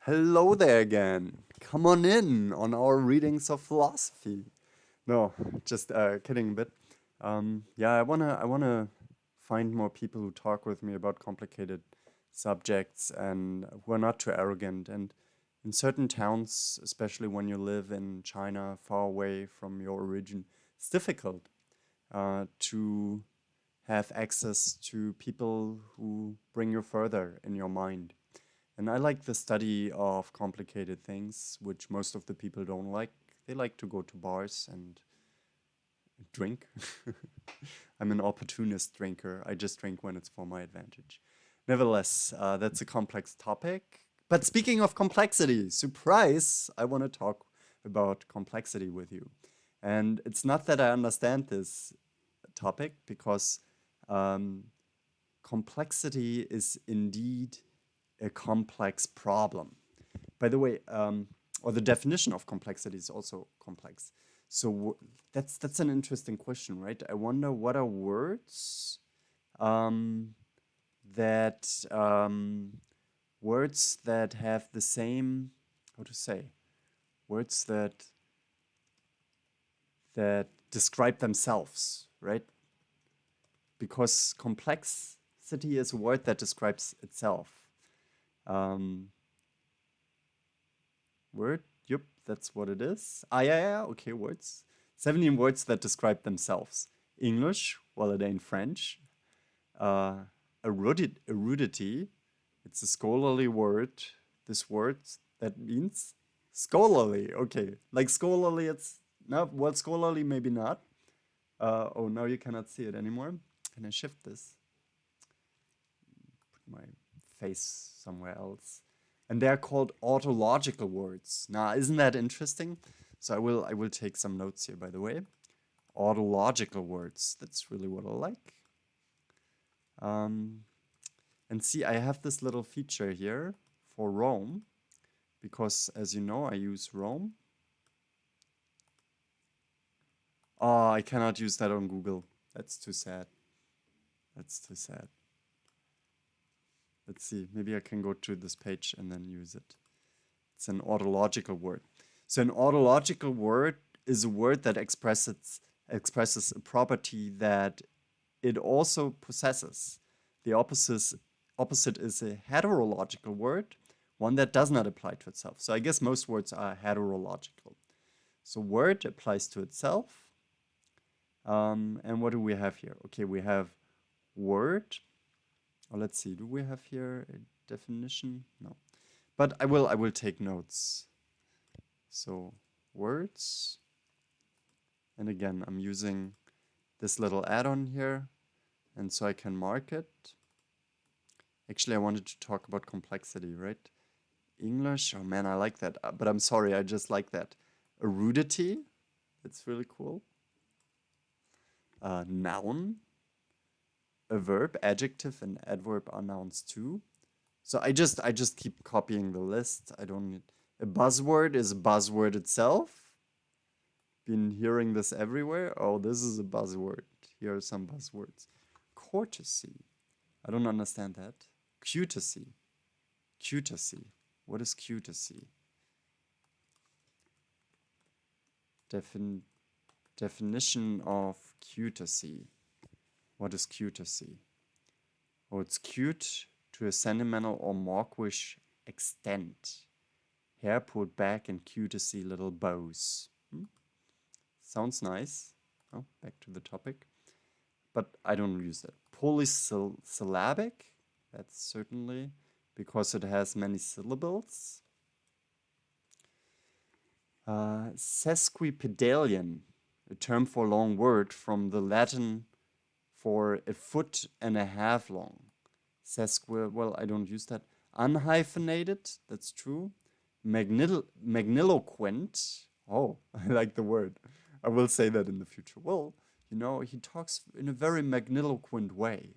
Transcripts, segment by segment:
Hello there again. Come on in on our readings of philosophy. No, just kidding a bit. Yeah, I wanna find more people who talk with me about complicated subjects and who are not too arrogant. And in certain towns, especially when you live in China, far away from your origin, it's difficult to have access to people who bring you further in your mind. And I like the study of complicated things, which most of the people don't like. They like to go to bars and drink. I'm an opportunist drinker. I just drink when it's for my advantage. Nevertheless, that's a complex topic. But speaking of complexity, surprise, I want to talk about complexity with you. And it's not that I understand this topic because um, complexity is indeed a complex problem. By the way, or the definition of complexity is also complex. So that's an interesting question, right? I wonder what are words um, that words that have the same, how to say, words that describe themselves, right? Because complexity is a word that describes itself. Um, Word? Yep, that's what it is. Ah, yeah, okay, words. 17 words that describe themselves. English, well, it ain't French. Uh, erudity, it's a scholarly word. This word, that means scholarly. Okay, like scholarly, it's not, well, scholarly, maybe not. Oh, now you cannot see it anymore. Can I shift this? Put my face somewhere else. And they're called autological words. Now, isn't that interesting? So I will take some notes here, by the way. Autological words. That's really what I like. Um, and see, I have this little feature here for Rome because, as you know, I use Rome. Oh, I cannot use that on Google. That's too sad. That's too sad. Let's see. Maybe I can go to this page and then use it. It's an autological word. So an autological word is a word that expresses a property that it also possesses. The opposite is a heterological word, one that does not apply to itself. So I guess most words are heterological. So word applies to itself. And what do we have here? Okay, we have word. Oh, let's see. Do we have here a definition? No. But I will take notes. So words. And again, I'm using this little add-on here. And so I can mark it. Actually, I wanted to talk about complexity, right? English. Oh man, I like that. But I'm sorry, I just like that. Erudity. That's really cool. Noun. A verb, adjective, and adverb are nouns too. So I just keep copying the list. I don't need a buzzword is a buzzword itself. Been hearing this everywhere. Oh, this is a buzzword. Here are some buzzwords. Courtesy. I don't understand that. Cutacy. Cutacy. What is cutacy? Defin definition of cutacy. What is cutacy? Oh, it's cute to a sentimental or mawkish extent. Hair pulled back in cutacy little bows. Sounds nice. Oh, back to the topic. But I don't use that. Polysyllabic, that's certainly because it has many syllables. Sesquipedalian, a term for long word from the Latin for a foot and a half long. Well, I don't use that. Unhyphenated, that's true. Magniloquent. Oh, I like the word. I will say that in the future. Well, he talks in a very magniloquent way.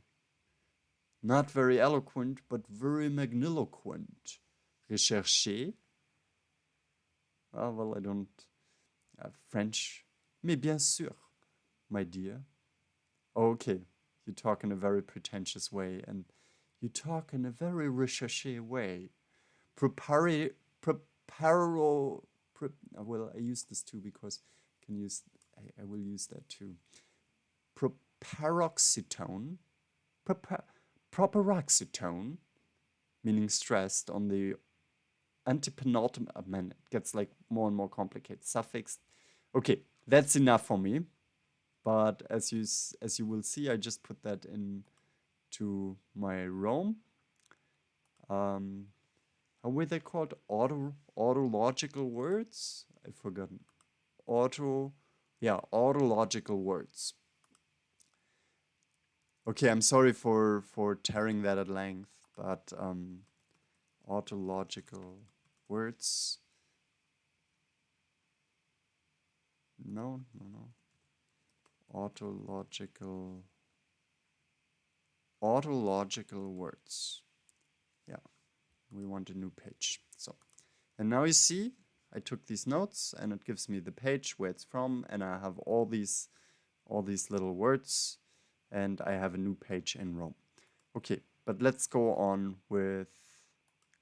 Not very eloquent, but very magniloquent. Recherché. Well, I don't. French. Mais bien sûr, my dear. Oh, okay. You talk in a very pretentious way, and you talk in a very recherché way. prepari preparo pre well, I use this too because I can use I will use that too. Proparoxetone, propa proparoxetone, meaning stressed on the antepenultimate. Man, it gets like more and more complicated. Suffix. Okay, that's enough for me. But as you will see, I just put that into my Rome. How were they called? Autological words? I've forgotten. Autological words. Okay, I'm sorry for tearing that at length, but autological words. No. Autological words. Yeah, we want a new page. So, and now you see, I took these notes and it gives me the page where it's from, and I have all these little words, and I have a new page in Rome. Okay, but let's go on with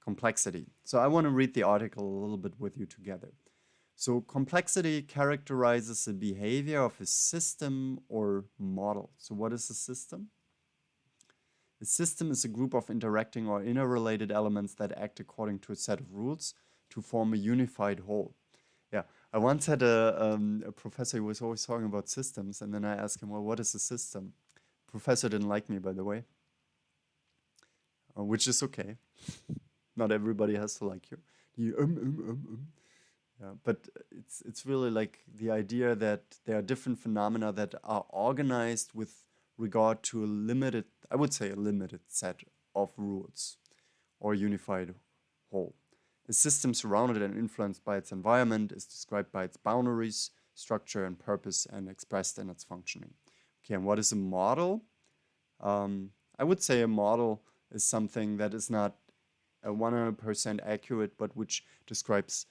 complexity. So I want to read the article a little bit with you together. So complexity characterizes the behavior of a system or model. So what is a system? A system is a group of interacting or interrelated elements that act according to a set of rules to form a unified whole. Yeah, I once had a professor who was always talking about systems, and then I asked him, well, what is a system? Professor didn't like me, by the way, which is okay. Not everybody has to like you. Yeah, but it's really like the idea that there are different phenomena that are organized with regard to a limited, I would say a limited set of rules or unified whole. A system surrounded and influenced by its environment is described by its boundaries, structure, and purpose, and expressed in its functioning. Okay, and what is a model? I would say a model is something that is not 100% accurate, but which describes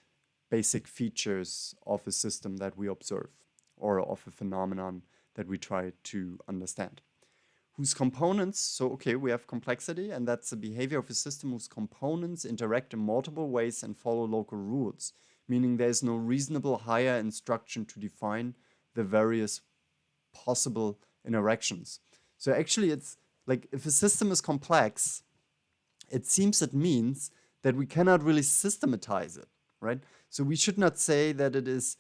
basic features of a system that we observe or of a phenomenon that we try to understand. Whose components, so okay, we have complexity, and that's the behavior of a system whose components interact in multiple ways and follow local rules, meaning there is no reasonable higher instruction to define the various possible interactions. So actually it's like if a system is complex, it seems it means that we cannot really systematize it, right? So we should not say that it is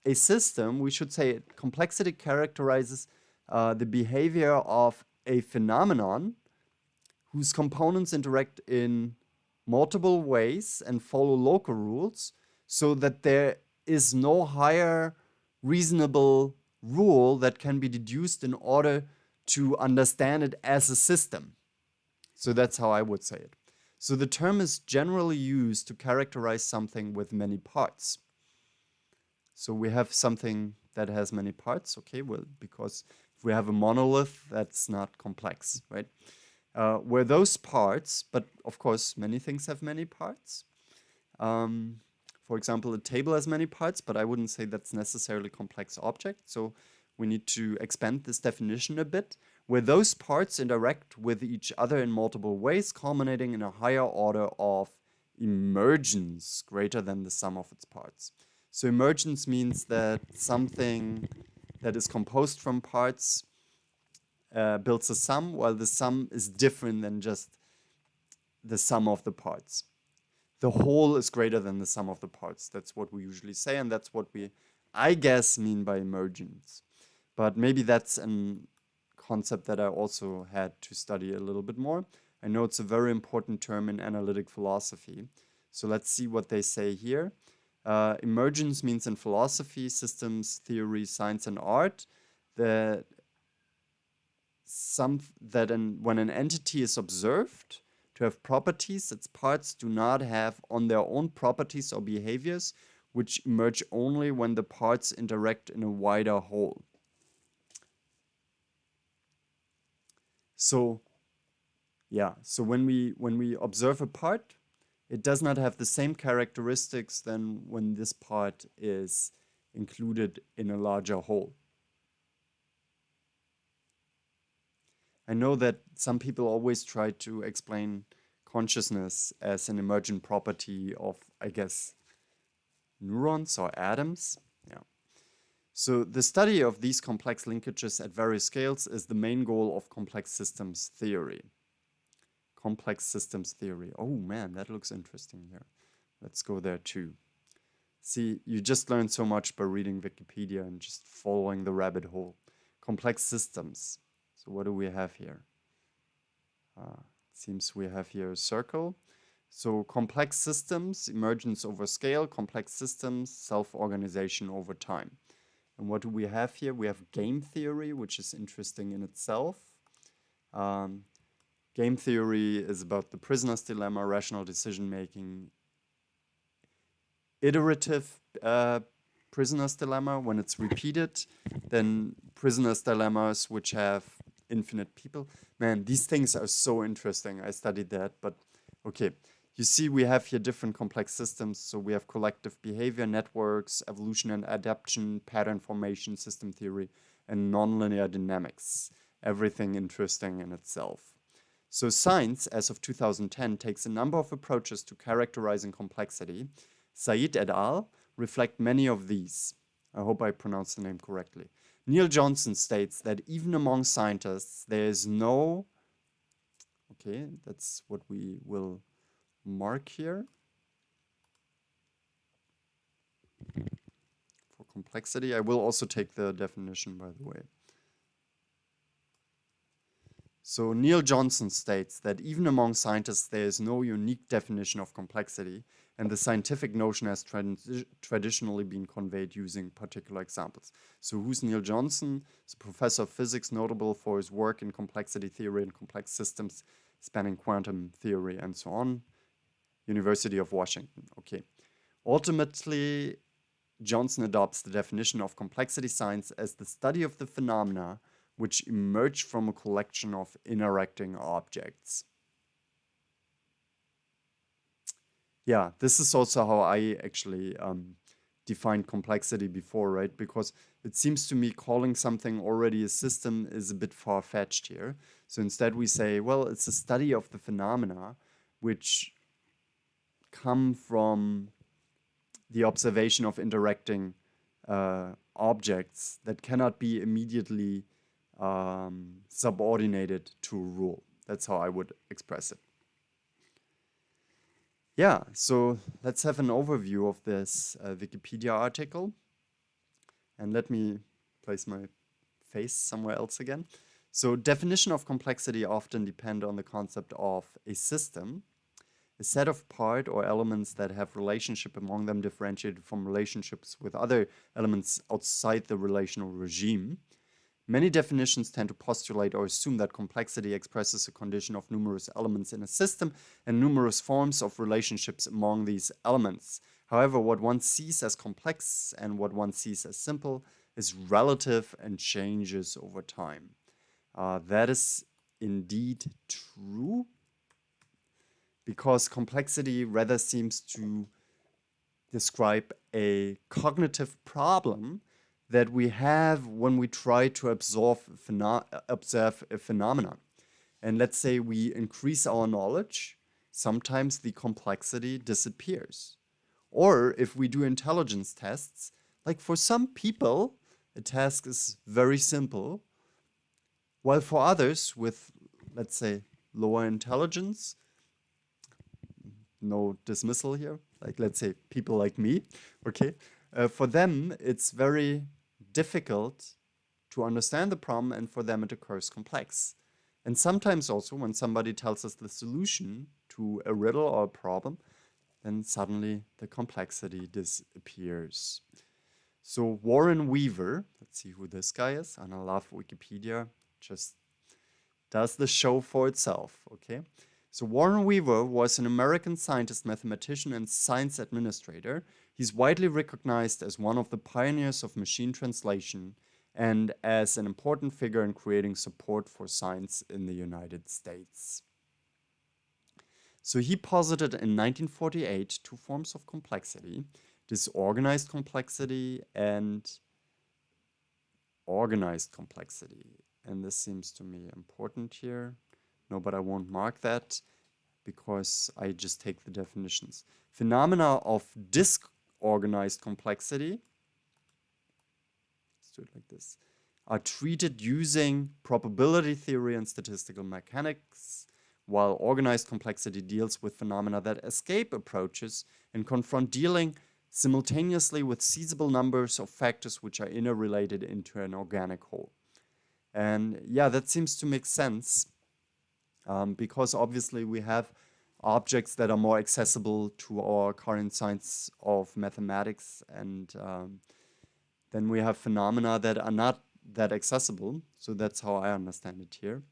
a system. We should say complexity characterizes the behavior of a phenomenon whose components interact in multiple ways and follow local rules, so that there is no higher reasonable rule that can be deduced in order to understand it as a system. So that's how I would say it. So the term is generally used to characterize something with many parts. So we have something that has many parts, okay, well, because if we have a monolith, that's not complex, right? Where those parts, but of course, many things have many parts. For example, a table has many parts, but I wouldn't say that's necessarily a complex object. So we need to expand this definition a bit, where those parts interact with each other in multiple ways, culminating in a higher order of emergence greater than the sum of its parts. So emergence means that something that is composed from parts builds a sum, while the sum is different than just the sum of the parts. The whole is greater than the sum of the parts. That's what we usually say, and that's what we, I guess, mean by emergence. But maybe that's a concept that I also had to study a little bit more. I know it's a very important term in analytic philosophy. So let's see what they say here. Emergence means in philosophy, systems, theory, science, and art that when an entity is observed to have properties, its parts do not have on their own properties or behaviors, which emerge only when the parts interact in a wider whole. So, yeah, so when we observe a part, it does not have the same characteristics than when this part is included in a larger whole. I know that some people always try to explain consciousness as an emergent property of, I guess, neurons or atoms. Yeah. So the study of these complex linkages at various scales is the main goal of complex systems theory. Complex systems theory. Oh man, that looks interesting here. Let's go there too. See, you just learn so much by reading Wikipedia and just following the rabbit hole. Complex systems. So what do we have here? Seems we have here a circle. So complex systems, emergence over scale, complex systems, self-organization over time. And what do we have here? We have game theory, which is interesting in itself. Game theory is about the prisoner's dilemma, rational decision-making, iterative prisoner's dilemma. When it's repeated, then prisoner's dilemmas which have infinite people. Man, these things are so interesting. I studied that, but okay. You see, we have here different complex systems. So we have collective behavior, networks, evolution and adaptation, pattern formation, system theory, and nonlinear dynamics. Everything interesting in itself. So science, as of 2010, takes a number of approaches to characterizing complexity. Said et al. Reflect many of these. I hope I pronounced the name correctly. Neil Johnson states that even among scientists, there is no... Okay, that's what we will mark here. For complexity, I will also take the definition, by the way. So Neil Johnson states that even among scientists, there is no unique definition of complexity, and the scientific notion has traditionally been conveyed using particular examples. So who's Neil Johnson? He's a professor of physics, notable for his work in complexity theory and complex systems, spanning quantum theory and so on. University of Washington. Okay. Ultimately, Johnson adopts the definition of complexity science as the study of the phenomena which emerge from a collection of interacting objects. Yeah, this is also how I actually defined complexity before, right? Because it seems to me calling something already a system is a bit far-fetched here. So instead we say, well, it's a study of the phenomena which come from the observation of interacting objects that cannot be immediately subordinated to a rule. That's how I would express it. Yeah, so let's have an overview of this Wikipedia article. And let me place my face somewhere else again. So definition of complexity often depend on the concept of a system, a set of part or elements that have relationship among them differentiated from relationships with other elements outside the relational regime. Many definitions tend to postulate or assume that complexity expresses a condition of numerous elements in a system and numerous forms of relationships among these elements. However, what one sees as complex and what one sees as simple is relative and changes over time. That is indeed true, because complexity rather seems to describe a cognitive problem that we have when we try to observe a phenomenon. And let's say we increase our knowledge, sometimes the complexity disappears. Or if we do intelligence tests, like for some people, a task is very simple, while for others with, let's say, lower intelligence, no dismissal here, like let's say people like me, okay, for them it's very difficult to understand the problem, and for them it occurs complex. And sometimes also when somebody tells us the solution to a riddle or a problem, then suddenly the complexity disappears. So Warren Weaver, let's see who this guy is, and I love Wikipedia, just does the show for itself, okay? So Warren Weaver was an American scientist, mathematician, and science administrator. He's widely recognized as one of the pioneers of machine translation and as an important figure in creating support for science in the United States. So he posited in 1948 two forms of complexity: disorganized complexity and organized complexity. And this seems to me important here. No, but I won't mark that. because I just take the definitions. Phenomena of disorganized complexity, let's do it like this, are treated using probability theory and statistical mechanics, while organized complexity deals with phenomena that escape approaches and confront dealing simultaneously with seizable numbers of factors which are interrelated into an organic whole. And yeah, that seems to make sense because obviously we have objects that are more accessible to our current science of mathematics, and then we have phenomena that are not that accessible. So that's how I understand it here.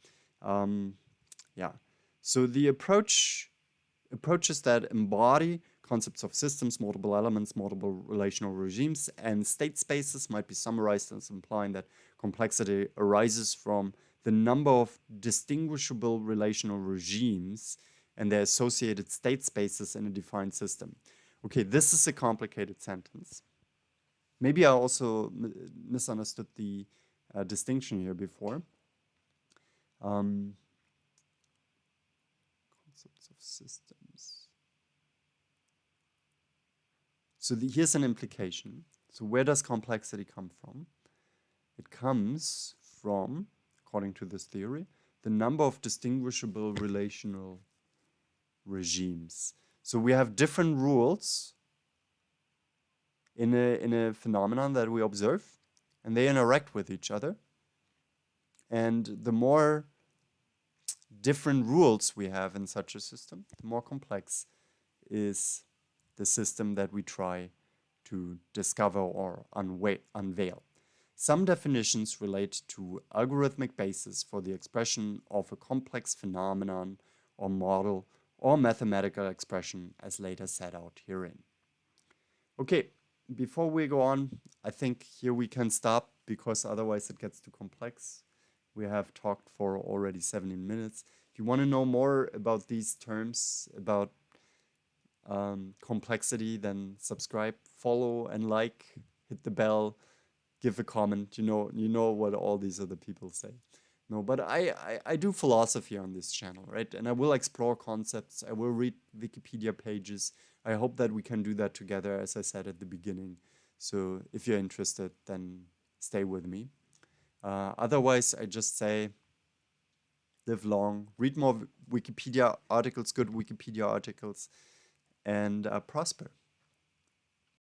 Yeah. So the approaches that embody concepts of systems, multiple elements, multiple relational regimes, and state spaces might be summarized as implying that complexity arises from the number of distinguishable relational regimes and their associated state spaces in a defined system. Okay, this is a complicated sentence. Maybe I also misunderstood the distinction here before. Concepts of systems. So here's an implication. So where does complexity come from? It comes from, according to this theory, the number of distinguishable relational regimes. So we have different rules in a phenomenon that we observe, and they interact with each other. And the more different rules we have in such a system, the more complex is the system that we try to discover or unveil. Some definitions relate to algorithmic basis for the expression of a complex phenomenon or model or mathematical expression as later set out herein. Okay, before we go on, I think here we can stop because otherwise it gets too complex. We have talked for already 17 minutes. If you want to know more about these terms, about complexity, then subscribe, follow, and like, hit the bell, give a comment. You know what all these other people say. No, but I do philosophy on this channel, right? And I will explore concepts. I will read Wikipedia pages. I hope that we can do that together, as I said at the beginning. So if you're interested, then stay with me. Otherwise, I just say live long, read more Wikipedia articles, good Wikipedia articles, and prosper.